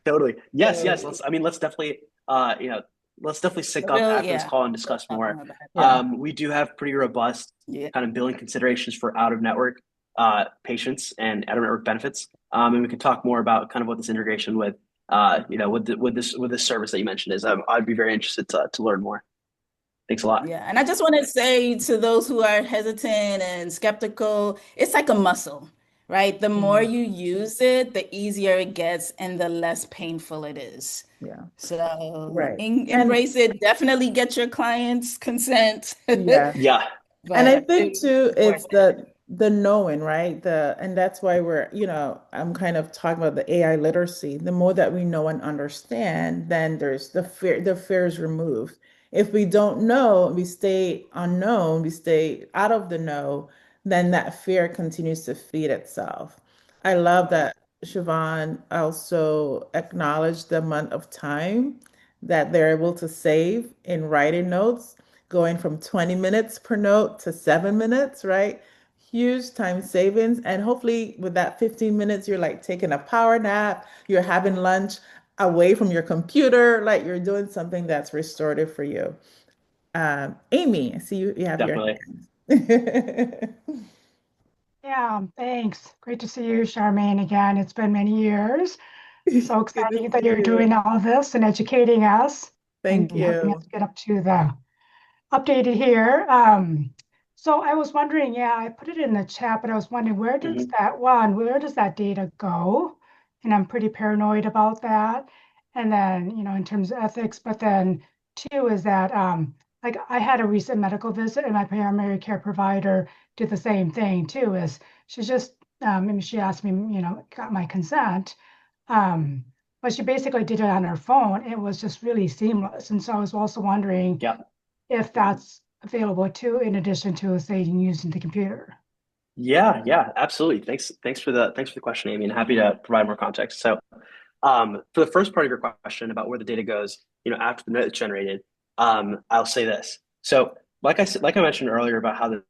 totally. Yes, yes. So, Let's definitely, let's definitely sync up real, after this yeah, call and we'll discuss talk more. more about it. yeah, We do have pretty robust Yeah, kind of billing considerations for out of network patients and out of network benefits. And we can talk more about kind of what this integration with, with this service that you mentioned is. I'd be very interested to learn more. Thanks a lot. yeah. And I just want to say to those who are hesitant and skeptical, it's like a muscle, right? The more mm, you use it, the easier it gets and the less painful it is. yeah, So right. And embrace it. Definitely get your clients' consent, yeah. Yeah, And I but think it's too, worth it's it. the knowing, right? And that's why I'm kind of talking about the AI literacy. The more that we know and understand, then there's the fear is removed. If we don't know, we stay unknown, we stay out of the know, then that fear continues to feed itself. I love Right. that Siobhan also acknowledged the amount of time that they're able to save in writing notes, going from 20 minutes per note to 7 minutes, right? Huge time savings. And hopefully, with that 15 minutes, you're like taking a power nap, you're having lunch away from your computer, like you're doing something that's restorative for you. Amy, I see you have your Definitely. hand. Yeah, thanks. Great to see you, Charmaine, again. It's been many years. So Good to exciting that see you're you. doing all this and educating us Thank and helping us you. get up to the updated here. So I was wondering, yeah, I put it in the chat, but I was wondering Mhm. where does that data go? And I'm pretty paranoid about that. And then, in terms of ethics, but then two is that like I had a recent medical visit and my primary care provider did the same thing too, is she's just and she asked me, got my consent. Um, but she basically did it on her phone. It was just really seamless. And so I was also wondering Yeah. if that's available too, in addition to, say, using the computer. Yeah, absolutely. Thanks for the question, Amy, and happy to provide more context. So, for the first part of your question about where the data goes, after the note is generated, I'll say this. So, like I mentioned earlier about how the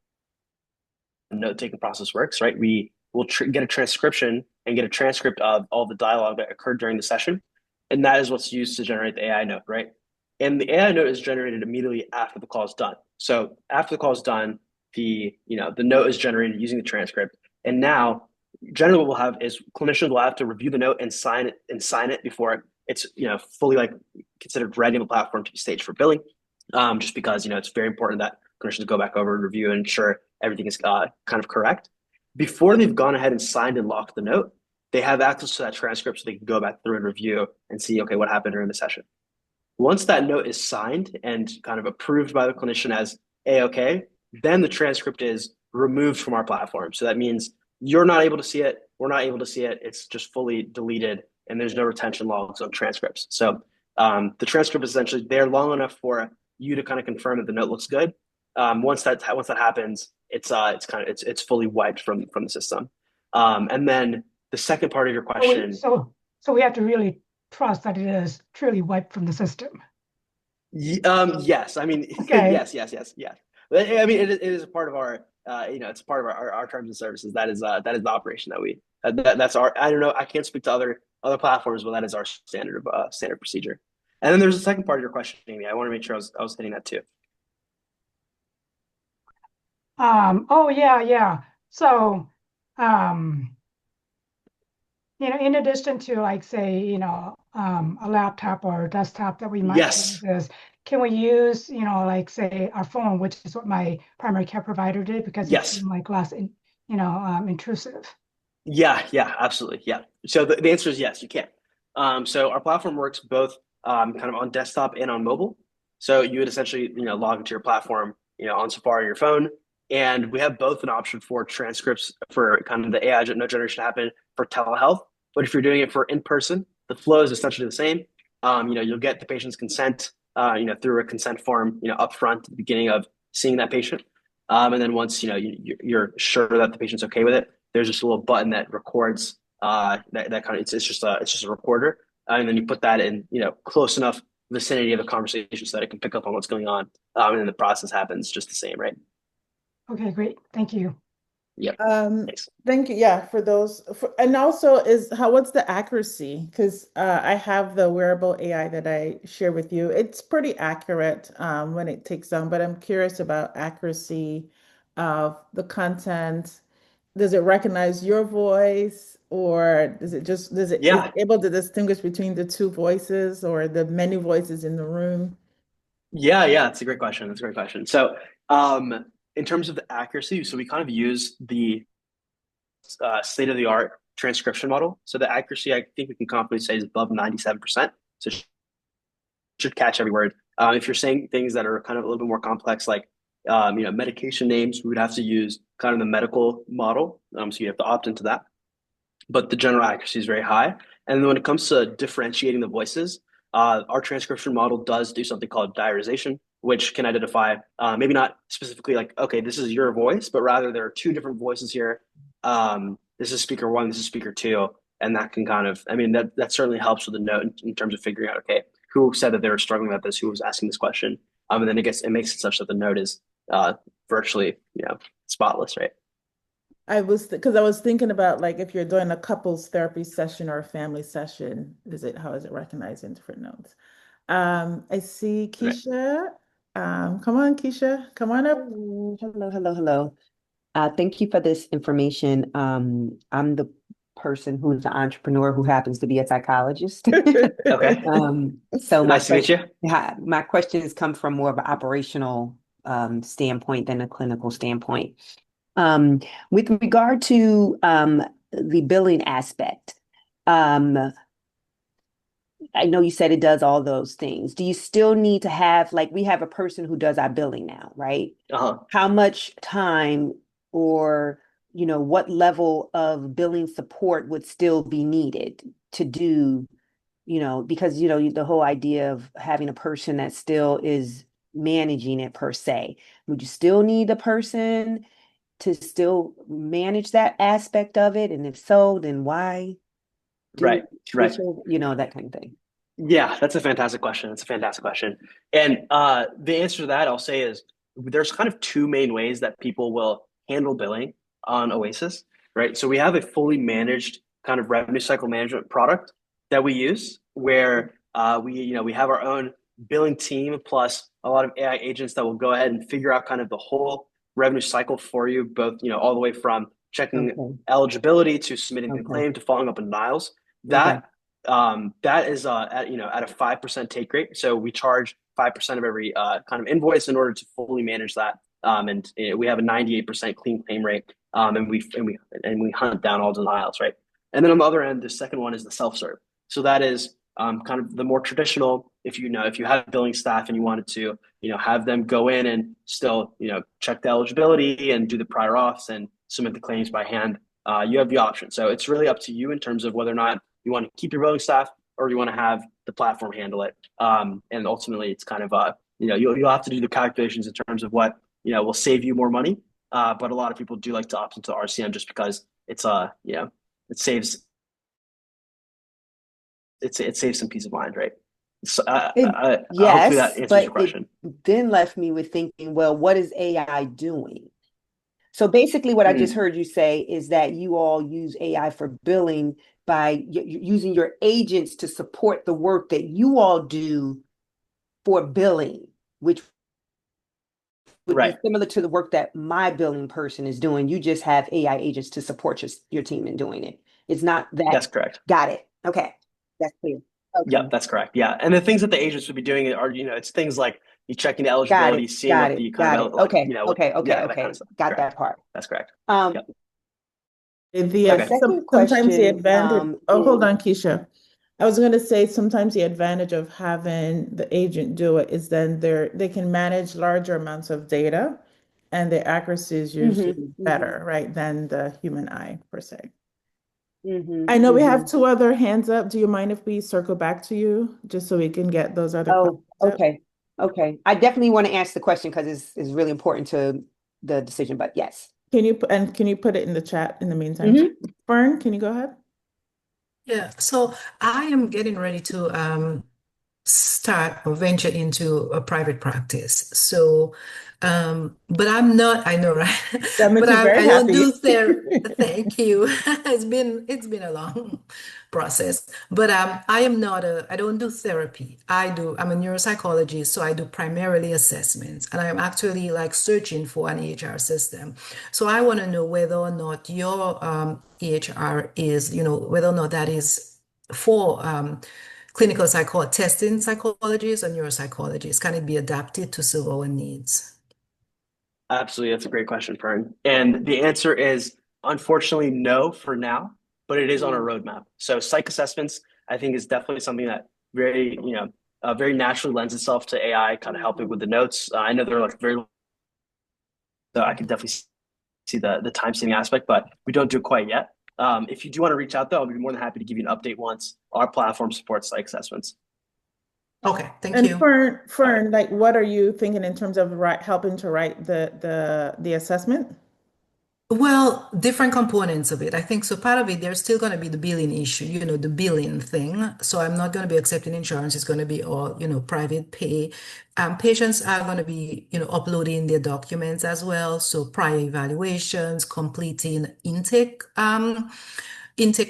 note-taking process works, right? We will get a transcription and get a transcript of all the dialogue that occurred during the session, and that is what's used to generate the AI note, right? And the AI note is generated immediately after the call is done. So after the call is done, the note is generated using the transcript, and now generally what we'll have is clinicians will have to review the note and sign it before it's fully like considered ready on the platform to be staged for billing. Just because it's very important that clinicians go back over and review and ensure everything is kind of correct. Before they've gone ahead and signed and locked the note, they have access to that transcript so they can go back through and review and see, okay, what happened during the session. Once that note is signed and kind of approved by the clinician as A-OK, then the transcript is removed from our platform. So that means you're not able to see it. We're not able to see it. It's just fully deleted and there's no retention logs on transcripts. So the transcript is essentially there long enough for you to kind of confirm that the note looks good. Once that happens, it's fully wiped from the system. And then the second part of your So we, question, so, so we have to really trust that it is truly wiped from the system. yes, I mean, Okay. yes. I mean, it is a part of our, it's part of our terms and services. That is the operation that we, that's our, I don't know, I can't speak to other platforms, but that is our standard procedure. And then there's a second part of your question, Amy. I want to make sure I was hitting that too. Oh yeah. So, um, in addition to, like, say, a laptop or a desktop that we might use Yes. this, can we use, like, say, our phone, which is what my primary care provider did because it Yes. seemed like less, intrusive. Yeah, absolutely. Yeah. So the answer is yes, you can. So our platform works both kind of on desktop and on mobile. So you would essentially, log into your platform, on Safari or your phone. And we have both an option for transcripts for kind of the AI note generation to happen for telehealth. But if you're doing it for in person, the flow is essentially the same. You'll get the patient's consent, through a consent form, upfront at the beginning of seeing that patient. And then once, you're sure that the patient's okay with it, there's just a little button that records that kind of it's just a recorder, and then you put that in close enough vicinity of the conversation so that it can pick up on what's going on, and then the process happens just the same, right? Okay, great. Thank you. Yep. Um, Thanks. Thank you. Yeah, for those. And also, what's the accuracy? Because I have the wearable AI that I share with you. It's pretty accurate when it takes down, but I'm curious about accuracy of the content. Does it recognize your voice, or is it Yeah, able to distinguish between the two voices or the many voices in the room? yeah. That's a great question. That's a great question. So, in terms of the accuracy, so we kind of use the state of the art transcription model. So the accuracy, I think we can confidently say, is above 97%. So should catch every word. If you're saying things that are kind of a little bit more complex, like medication names, we would have to use kind of the medical model. So you have to opt into that. But the general accuracy is very high. And then when it comes to differentiating the voices, our transcription model does do something called diarization, which can identify maybe not specifically like, okay, this is your voice, but rather there are two different voices here. This is speaker one, this is speaker two. And that can kind of, I mean, that certainly helps with the note in terms of figuring out, okay, who said that they were struggling with this, who was asking this question. And then it makes it such that the note is virtually, spotless, right? Because I was thinking about like if you're doing a couples therapy session or a family session, how is it recognized in different notes? I see Right. Keisha. Come on, Keisha, come on up. Hello. Thank you for this information. I'm the person who's the entrepreneur who happens to be a psychologist. Okay. So Nice to meet you. my questions come from more of an operational standpoint than a clinical standpoint. With regard to the billing aspect, I know you said it does all those things. Do you still need to have, like, we have a person who does our billing now, right? Uh-huh. How much time or, what level of billing support would still be needed to do, because, the whole idea of having a person that still is managing it per se, would you still need a person to still manage that aspect of it? And if so, then why Right. switch over, that kind of thing? Yeah, that's a fantastic question. And the answer to that I'll say is there's kind of two main ways that people will handle billing on Oasys, right? So we have a fully managed kind of revenue cycle management product that we use where we have our own billing team plus a lot of AI agents that will go ahead and figure out kind of the whole revenue cycle for you, both, all the way from checking eligibility to submitting the claim to following up on denials. That is at a 5% take rate. So we charge 5% of every kind of invoice in order to fully manage that. And we have a 98% clean claim rate. And we hunt down all denials, right? And then on the other end, the second one is the self-serve. So that is kind of the more traditional. If you have billing staff and you wanted to have them go in and still check the eligibility and do the prior auths and submit the claims by hand, you have the option. So it's really up to you in terms of whether or not you want to keep your billing staff or you want to have the platform handle it. And ultimately, it's kind of you'll have to do the calculations in terms of what will save you more money. But a lot of people do like to opt into RCM just because it's it saves some peace of mind, right? So, hopefully that answers your question. It then left me with thinking, well, what is AI doing? So basically what I just heard you say is that you all use AI for billing by using your agents to support the work that you all do for billing, which would be similar to the work that my billing person is doing. You just have AI agents to support your team in doing it. It's not that. That's correct. Got it. Okay. That's clear. Okay. Yep, that's correct. Yeah. And the things that the agents would be doing are, it's things like you checking the eligibility, seeing what the kind of okay. that kind of stuff. Got that part. That's correct. Sometimes question, the advantage. Hold on, Keisha. I was going to say sometimes the advantage of having the agent do it is then they can manage larger amounts of data, and the accuracy is usually better, right, than the human eye per se. I know we have two other hands up. Do you mind if we circle back to you just so we can get those other questions okay. Okay. I definitely want to answer the question because it's really important to the decision, but yes. Can you put it in the chat in the meantime? Fern, can you go ahead? Yeah, so I am getting ready to start or venture into a private practice. So, but I'm not, I know, right? That makes But me very I don't happy. do therapy. Thank you. It's been a long process. But I am not I don't do therapy. I'm a neuropsychologist, so I do primarily assessments. And I'm actually like searching for an EHR system. So I want to know whether or not your EHR is, whether or not that is for clinical testing psychologists or neuropsychologists. Can it be adapted to serve our needs? Absolutely. That's a great question, Fern. And the answer is unfortunately no for now, but it is on a roadmap. So psych assessments, I think, is definitely something that very naturally lends itself to AI, kind of helping with the notes. I know they're like very, so I can definitely see the time saving aspect, but we don't do it quite yet. If you do want to reach out, though, I'll be more than happy to give you an update once our platform supports psych assessments. Okay, thank and you. Fern, like, what are you thinking in terms of helping to write the assessment? Well, different components of it. I think so. Part of it, there's still going to be the billing issue, the billing thing. So I'm not going to be accepting insurance. It's going to be all, private pay. Patients are going to be, uploading their documents as well. So prior evaluations, completing intake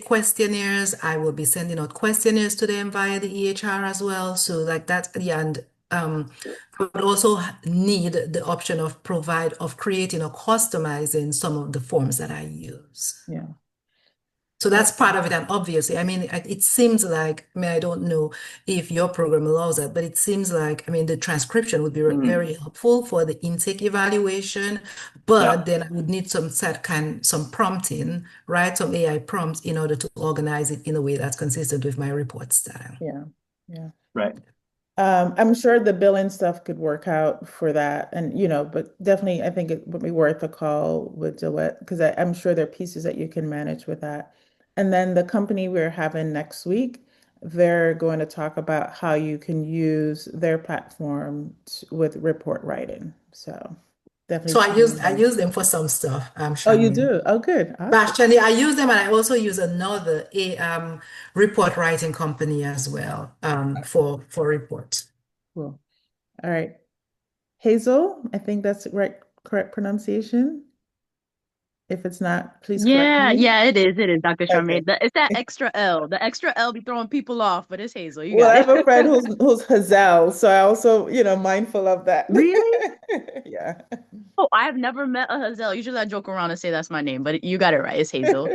questionnaires. I will be sending out questionnaires to them via the EHR as well. So like that, yeah, and I would also need the option of creating or customizing some of the forms that I use. Yeah. So that's part of it. And obviously, I mean, it seems like, I don't know if your program allows that, but it seems like, the transcription would be very helpful for the intake evaluation, but then I would need some prompting, right? Some AI prompts in order to organize it in a way that's consistent with my report style. Yeah. Yeah. Right. I'm sure the billing stuff could work out for that. And, but definitely I think it would be worth a call with Dewitt because I'm sure there are pieces that you can manage with that. And then the company we're having next week, they're going to talk about how you can use their platform with report writing. So So definitely I tune use I in. use them for some stuff, Oh, you Charmaine. do? Oh, good. But Awesome. actually, I use them, and I also use another report writing company as well for reports. Cool. All right. Hazel, I think that's the correct pronunciation. If it's not, please correct Yeah, me. yeah, it is. It is, Dr. Okay. Charmaine. It's that extra L. The extra L be throwing people off, but it's Hazel. You Well, got I have a it. friend who's Hazel, so I also, mindful of that. Really? Yeah. Oh, I've never met a Hazel. Usually I joke around and say that's my name, but you got it right. It's Hazel.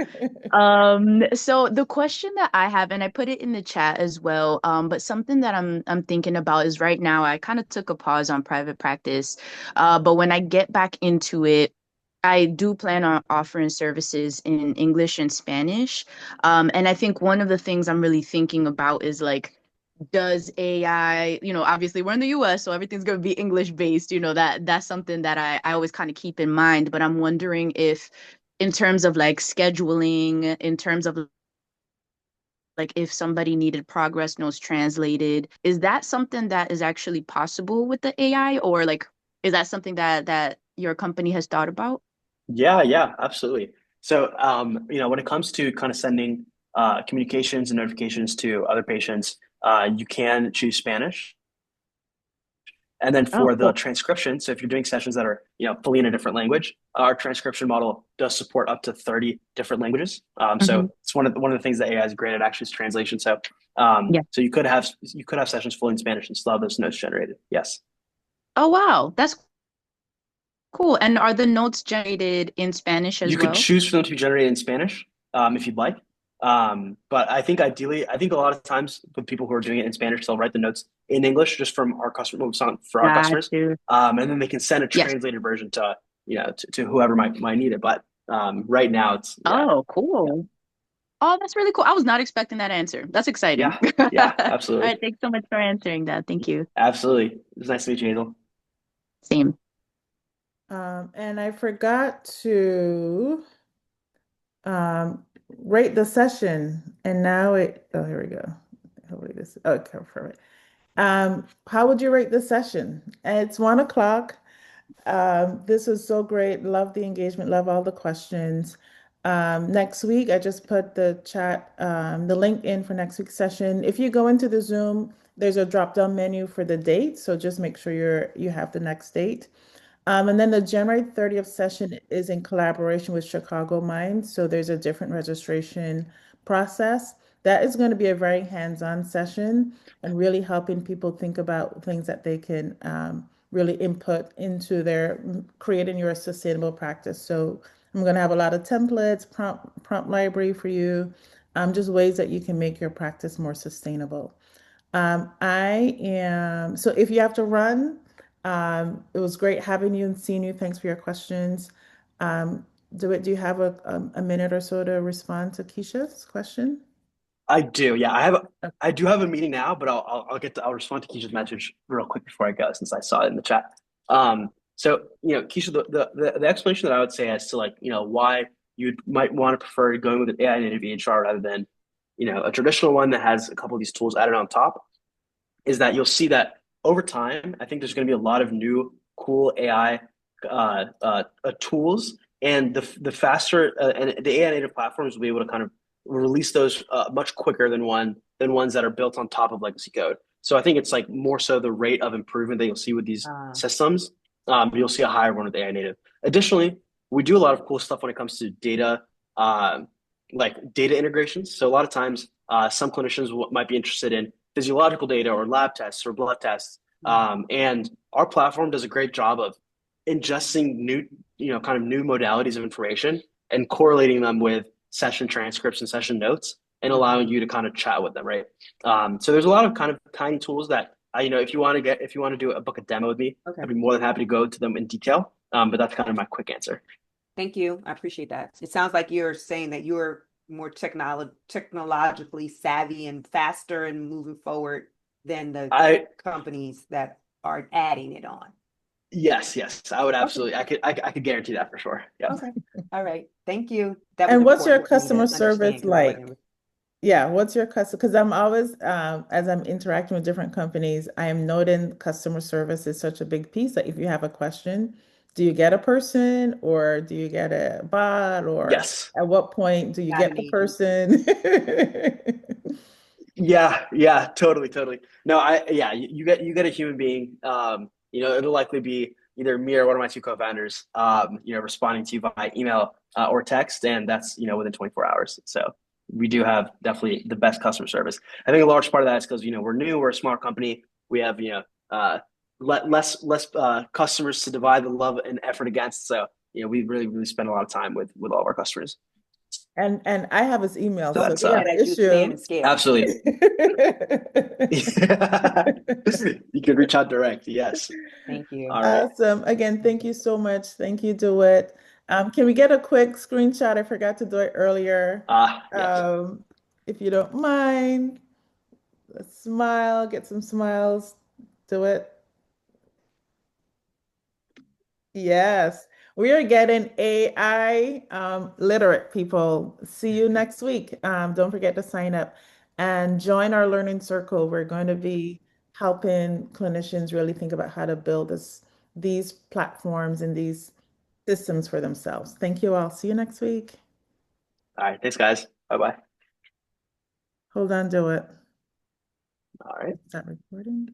So the question that I have, and I put it in the chat as well, but something that I'm thinking about is right now I kind of took a pause on private practice. But when I get back into it, I do plan on offering services in English and Spanish. And I think one of the things I'm really thinking about is like, does AI, obviously we're in the US, so everything's going to be English based, that's something that I always kind of keep in mind. But I'm wondering if, in terms of like scheduling, in terms of like if somebody needed progress notes translated, is that something that is actually possible with the AI, or like, is that something that your company has thought about? Yeah, absolutely. So, when it comes to kind of sending communications and notifications to other patients, you can choose Spanish. And then Oh, for the cool. transcription, so if you're doing sessions that are, fully in a different language, our transcription model does support up to 30 different languages. Hmm. So it's one of the things that AI is great at actually is translation. So, Yeah. so you could have sessions fully in Spanish and still have those notes generated. Yes. Oh, wow. That's cool. And are the notes generated in Spanish as You could well? choose for them to be generated in Spanish, if you'd like. But I think ideally, I think a lot of times with people who are doing it in Spanish, they'll write the notes in English just from our customer for our Got customers, you. and then they can send a Yes. translated version to to whoever might need it. But right now, it's yeah, Oh, yeah, cool. Oh, that's really cool. I was not expecting that answer. That's exciting. yeah, All yeah, right, absolutely, thanks so much for answering that. Thank you. absolutely. It was nice to meet you, Hazel. Same. And I forgot to rate the session, and now oh, here we go. Hopefully this, okay, perfect. How would you rate the session? It's 1 o'clock. This was so great. Love the engagement, love all the questions. Next week, I just put the link in for next week's session. If you go into the Zoom, there's a drop-down menu for the date, so just make sure you have the next date. And then the January 30th session is in collaboration with Chicago Mind. So there's a different registration process. That is going to be a very hands-on session and really helping people think about things that they can really input into their creating your sustainable practice. So I'm going to have a lot of templates, prompt library for you, just ways that you can make your practice more sustainable. So if you have to run, it was great having you and seeing you. Thanks for your questions. Um, do you have a minute or so to respond to Keisha's question? I do. Yeah, Okay. I do have a meeting now, but I'll respond to Keisha's message real quick before I go since I saw it in the chat. So Keisha, the explanation that I would say as to like why you might want to prefer going with an AI native EHR rather than a traditional one that has a couple of these tools added on top is that you'll see that over time, I think there's going to be a lot of new cool AI tools And the faster and the AI native platforms will be able to kind of release those much quicker than ones that are built on top of legacy code. So I think it's like more so the rate of improvement that you'll see with these systems. You'll see a higher one with AI native. Additionally, we do a lot of cool stuff when it comes to data, like data integrations. So a lot of times, some clinicians might be interested in physiological data or lab tests or blood tests. And our platform does a great job of ingesting kind of new modalities of information and correlating them with session transcripts and session notes and allowing you to kind of chat with them, right? So there's a lot of kind of tiny tools that if you want to do a book a demo with me, I'd be more than happy to go to them in detail. But that's kind of my quick answer. Thank you. I appreciate that. It sounds like you're saying that you're more technologically savvy and faster and moving forward than the companies that are adding it on. Yes, I would absolutely. I could guarantee that for sure. Yeah. Okay. All right. Thank you. And what's your customer service like? Yeah, what's your customer? Because I'm always, as I'm interacting with different companies, I am noting customer service is such a big piece that if you have a question, do you get a person or do you get a bot, or yes, at what point do you get the person? Yeah, totally. No, you get a human being. It'll likely be either me or one of my two co-founders, responding to you via email or text, and that's within 24 hours. So we do have definitely the best customer service. I think a large part of that is because we're new, we're a small company, we have less customers to divide the love and effort against. So we really spend a lot of time with all of our customers. And I have his email, so that's if you have an issue, absolutely. You can reach out direct. Yes. Thank you. All right. Awesome. Again, thank you so much. Thank you, Dawit. Can we get a quick screenshot? I forgot to do it earlier. Yes. If you don't mind, let's smile, get some smiles. Do it. Yes, we are getting AI literate people. See you next week. Don't forget to sign up and join our learning circle. We're going to be helping clinicians really think about how to build these platforms and these systems for themselves. Thank you all. See you next week. All right. Thanks, guys. Bye-bye. Hold on, do it. All right. Is that recording?